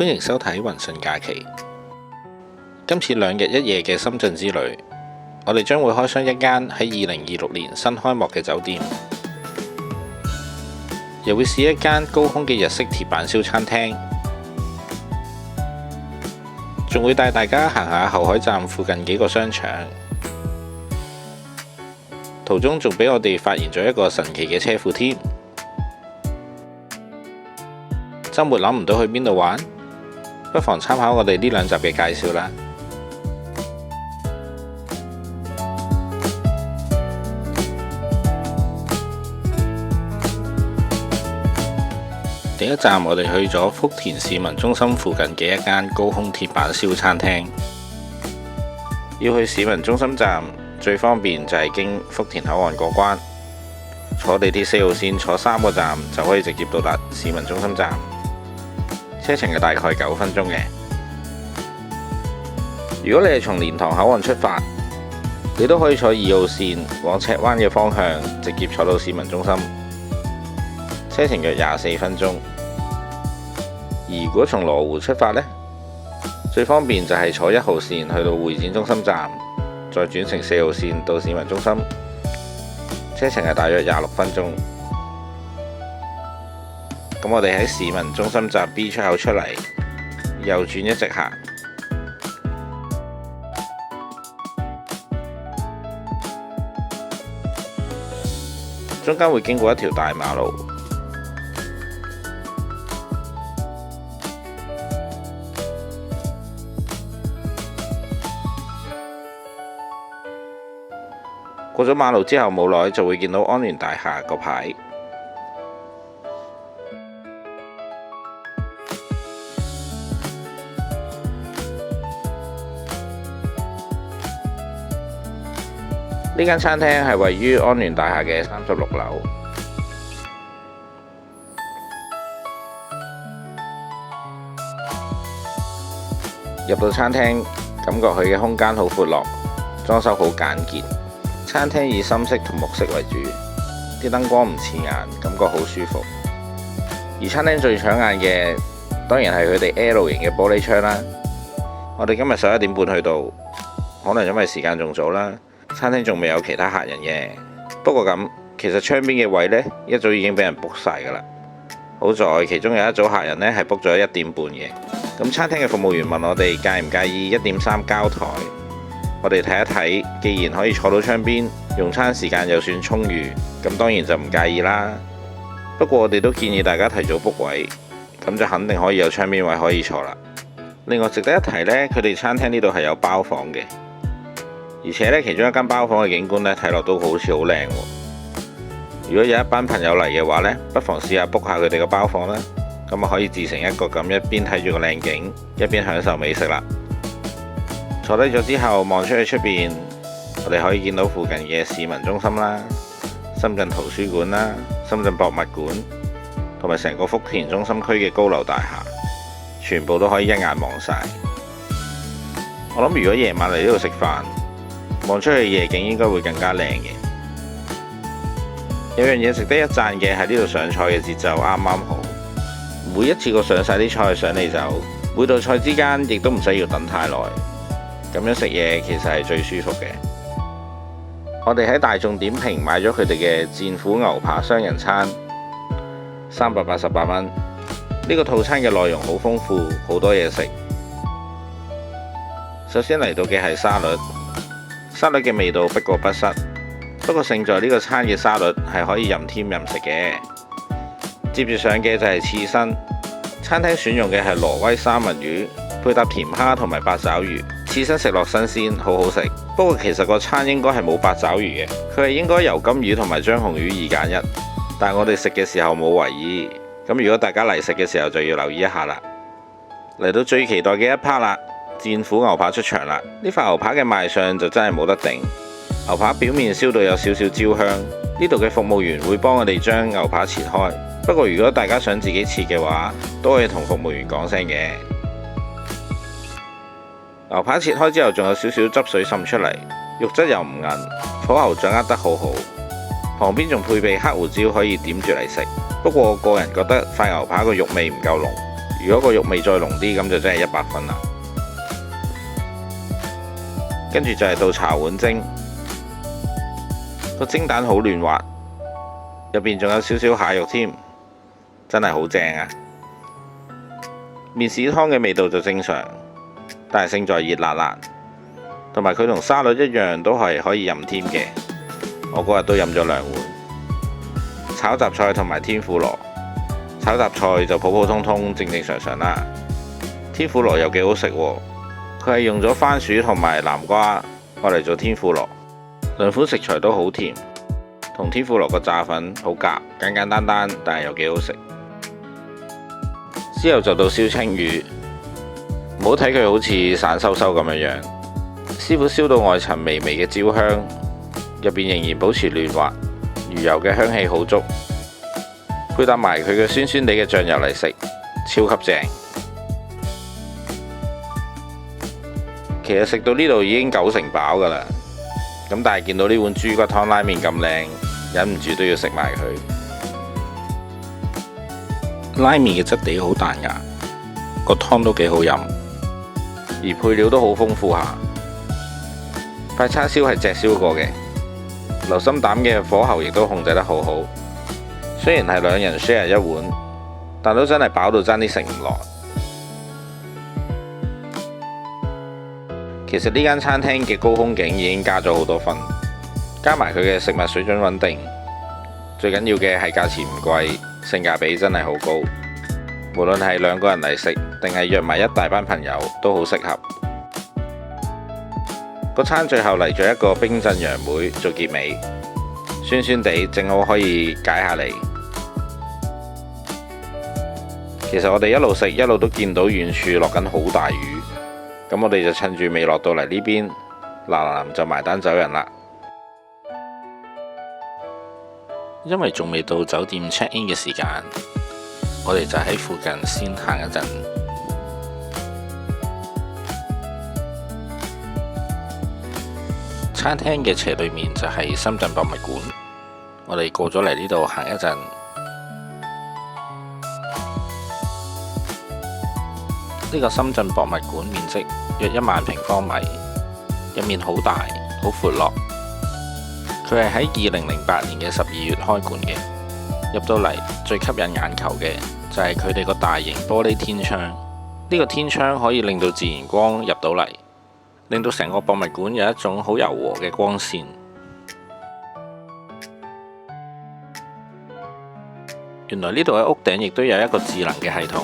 歡迎收睇雲順假期。今次2日1夜嘅深圳之旅，我哋將會開箱一間喺2026年新開幕嘅酒店，又會試一間高空嘅日式鐵板燒餐廳，仲會帶大家行下後海站附近幾個商場。途中仲俾我哋發現咗一個神奇嘅車庫添。週末諗唔到去邊度玩，不妨參考我哋呢2集嘅介紹啦。第一站我哋去咗福田市民中心附近嘅一間高空鐵板燒餐廳。要去市民中心站，最方便就係經福田口岸過關，坐地鐵4號線坐3個站就可以直接到達市民中心站。車程係大概9分鐘嘅。如果你係從蓮塘口岸出發，你都可以坐2號線往赤灣嘅方向，直接坐到市民中心。車程約24分鐘。而如果從羅湖出發呢，最方便就係坐1號線去到會展中心站，再轉乘4號線到市民中心。車程係大約26分鐘。咁我哋喺市民中心站 B 出口出嚟，右轉一直行，中間會經過一條大馬路。過咗馬路之後冇耐，就會見到安聯大廈個牌。呢間餐廳係位於安聯大廈嘅36樓。入到餐廳，感覺佢嘅空間好闊落，裝修好簡潔。餐廳以深色同木色為主，啲燈光唔刺眼，感覺好舒服。而餐廳最搶眼嘅，當然係佢哋 L 型嘅玻璃窗啦。我哋今日11點半去到，可能因為時間仲早啦。餐廳仲未有其他客人嘅，不過咁其實窗邊嘅位呢，一早已經俾人 book 晒㗎啦。好在其中有一組客人呢係 book 咗1點半嘅。咁餐廳嘅服務員問我哋介唔介意1.3交台，我哋睇一睇，既然可以坐到窗邊，用餐時間又算充裕，咁當然就唔介意啦。不過我哋都建議大家提早 book 位，咁就肯定可以有窗邊位可以坐啦。另外值得一提呢，佢哋餐廳呢度係有包房嘅。而且呢，其中一間包房嘅景觀呢，睇落都好似好靚喎。如果有一班朋友嚟嘅話呢，不妨試下 book 下佢哋嘅包房啦。咁啊可以自成一個咁，一邊睇住個靚景，一邊享受美食啦。坐低咗之後，望出去出邊，我哋可以見到附近嘅市民中心啦、深圳圖書館啦、深圳博物館，同埋成個福田中心區嘅高樓大廈，全部都可以一眼望晒。我諗如果夜晚嚟呢度食飯，望出去夜景應該會更加靚嘅。有樣嘢值得一讚嘅係呢度上菜嘅節奏啱啱好，每一次過上晒啲菜上嚟就，每道菜之間亦都唔使要等太耐。咁樣食嘢其實係最舒服嘅。我哋喺大眾點評買咗佢哋嘅戰斧牛扒雙人餐，388蚊。呢個套餐嘅內容好豐富，好多嘢食。首先嚟到嘅係沙律。沙律嘅味道不過不失，不過勝在呢個餐嘅沙律係可以任添任食嘅。接住上嘅就係刺身，餐廳選用嘅係挪威三文魚，配搭甜蝦同埋八爪魚。刺身食落新鮮，好好食。不過其實個餐應該係冇八爪魚嘅，佢係應該油甘魚同埋張紅魚2揀1，但係我哋食嘅時候冇為意。咁如果大家嚟食嘅時候就要留意一下啦。嚟到最期待嘅一 part 啦！戰斧牛扒出場啦！呢塊牛扒嘅賣相就真係冇得頂。牛扒表面燒到有少少焦香，呢度嘅服務員會幫我哋將牛扒切開。不過如果大家想自己切嘅話，都可以同服務員講聲嘅。牛扒切開之後仲有少少汁水滲出嚟，肉質又唔韌，火候掌握得好好。旁邊仲配備黑胡椒可以點住嚟食。不過我個人覺得塊牛扒個肉味唔夠濃。如果個肉味再濃啲，咁就真係100分啦。跟住就係到茶碗蒸，個蒸蛋好嫩滑，入邊仲有少少蟹肉添，真係好正啊！麵豉湯嘅味道就正常，但係勝在熱辣辣，同埋佢同沙律一樣都係可以飲添嘅。我嗰日都飲咗2碗。炒雜菜同埋天婦羅，炒雜菜就普普通通正正常常啦。天婦羅又幾好食喎，佢係用咗番薯同埋南瓜我嚟做天婦羅，兩款食材都好甜，同天婦羅個炸粉好夾，簡簡單單，但係又幾好食。之後就到燒青魚，唔好睇佢好似散收收咁樣樣，師傅燒到外層微微嘅焦香，入邊仍然保持嫩滑，魚油嘅香氣好足，配搭埋佢嘅酸酸地嘅醬油嚟食，超級正。其實食到呢度已經9成飽㗎啦，咁但係見到呢碗豬骨湯拉麵咁靚，忍唔住都要食埋佢。拉麵嘅質地好彈牙，個湯都幾好飲，而配料都好豐富下。塊叉燒係隻燒過嘅，流心膽嘅火候亦都控制得好好。雖然係2人 share 1碗，但都真係飽到爭啲食唔落。其實呢間餐廳嘅高空景已經加咗好多分，加埋佢嘅食物水準穩定，最緊要嘅係價錢唔貴，性價比真係好高。無論係2個人嚟食，定係約埋一大班朋友，都好適合。個餐最後嚟咗一個冰鎮楊梅做結尾，酸酸地，正好可以解下嚟。其實我哋一路食一路都見到遠處落緊好大雨，咁我哋就趁住未落到嚟呢邊，嗱就埋單走人啦。因為仲未到酒店 check in 嘅時間，我哋就喺附近先行一陣。餐廳嘅斜對面就係深圳博物館，我哋過咗嚟呢度行一陣。呢個深圳博物館面積約1萬平方米，入面好大好闊落。佢係喺2008年嘅12月開館嘅。入到嚟最吸引眼球嘅就係佢哋個大型玻璃天窗。呢個天窗可以令到自然光入到嚟，令到成個博物館有一種好柔和嘅光線。原來呢度喺屋頂亦都有一個智能嘅系統，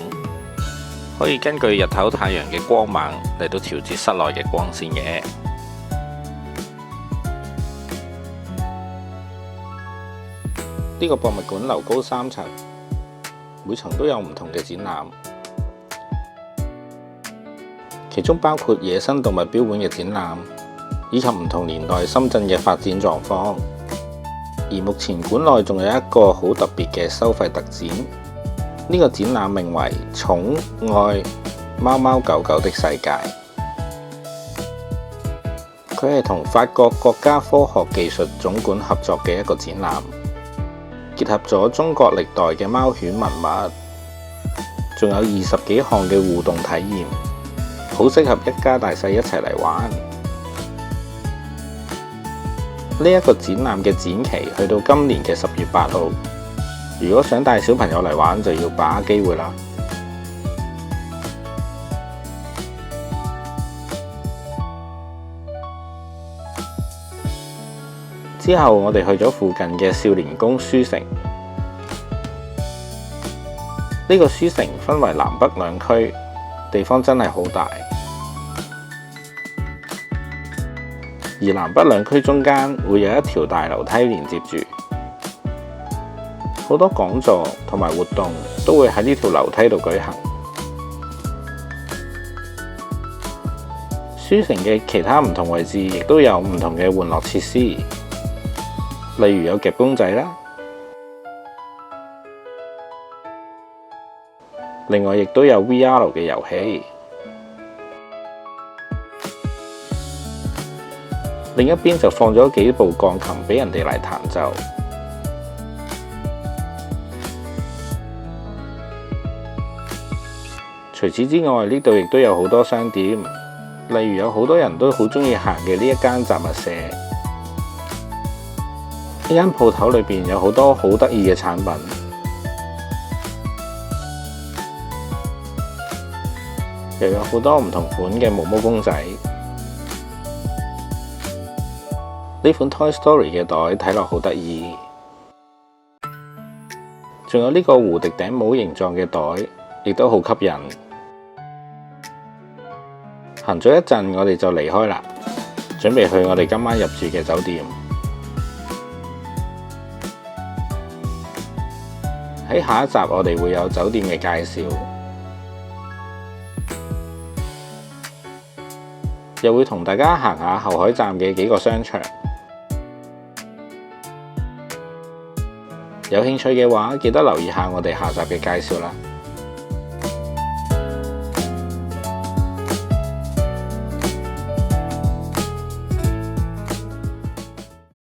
可以根據日頭太陽嘅光猛嚟到調節室內嘅光線嘅。呢個博物館樓高3層，每層都有唔同嘅展覽，其中包括野生動物標本嘅展覽，以及唔同年代深圳嘅發展狀況。而目前館內仲有一個好特別嘅收費特展，呢個展覽名為《寵愛貓貓狗狗的世界》，佢係同法國國家科學技術總館合作嘅一個展覽，結合咗中國歷代嘅貓犬文物，仲有20幾項嘅互動體驗，好適合一家大細一齊嚟玩。呢一個展覽嘅展期去到今年嘅10月8號，如果想帶小朋友嚟玩，就要把握機會啦。之後我哋去咗附近嘅少年宮書城。呢個書城分為南北2區，地方真係好大。而南北2區中間會有一條大樓梯連接住，好多講座同埋活動都會喺呢條樓梯度舉行。書城嘅其他唔同位置亦都有唔同嘅玩樂設施，例如有夾公仔啦，另外亦都有 VR 嘅遊戲。另一邊就放咗幾部鋼琴俾人哋嚟彈奏。除此之外，呢度亦都有好多商店，例如有好多人都好鍾意行嘅呢一間雜物社。呢間鋪頭裏邊有好多好得意嘅產品，又有好多唔同款嘅毛毛公仔。呢款 Toy Story 嘅袋睇落好得意，仲有呢個胡迪頂帽形狀嘅袋，亦都好吸引。行咗一陣，我哋就離開啦，準備去我哋今晚入住嘅酒店。喺下一集我哋會有酒店嘅介紹，又會同大家行下後海站嘅幾個商場。有興趣嘅話，記得留意下我哋下集嘅介紹啦〜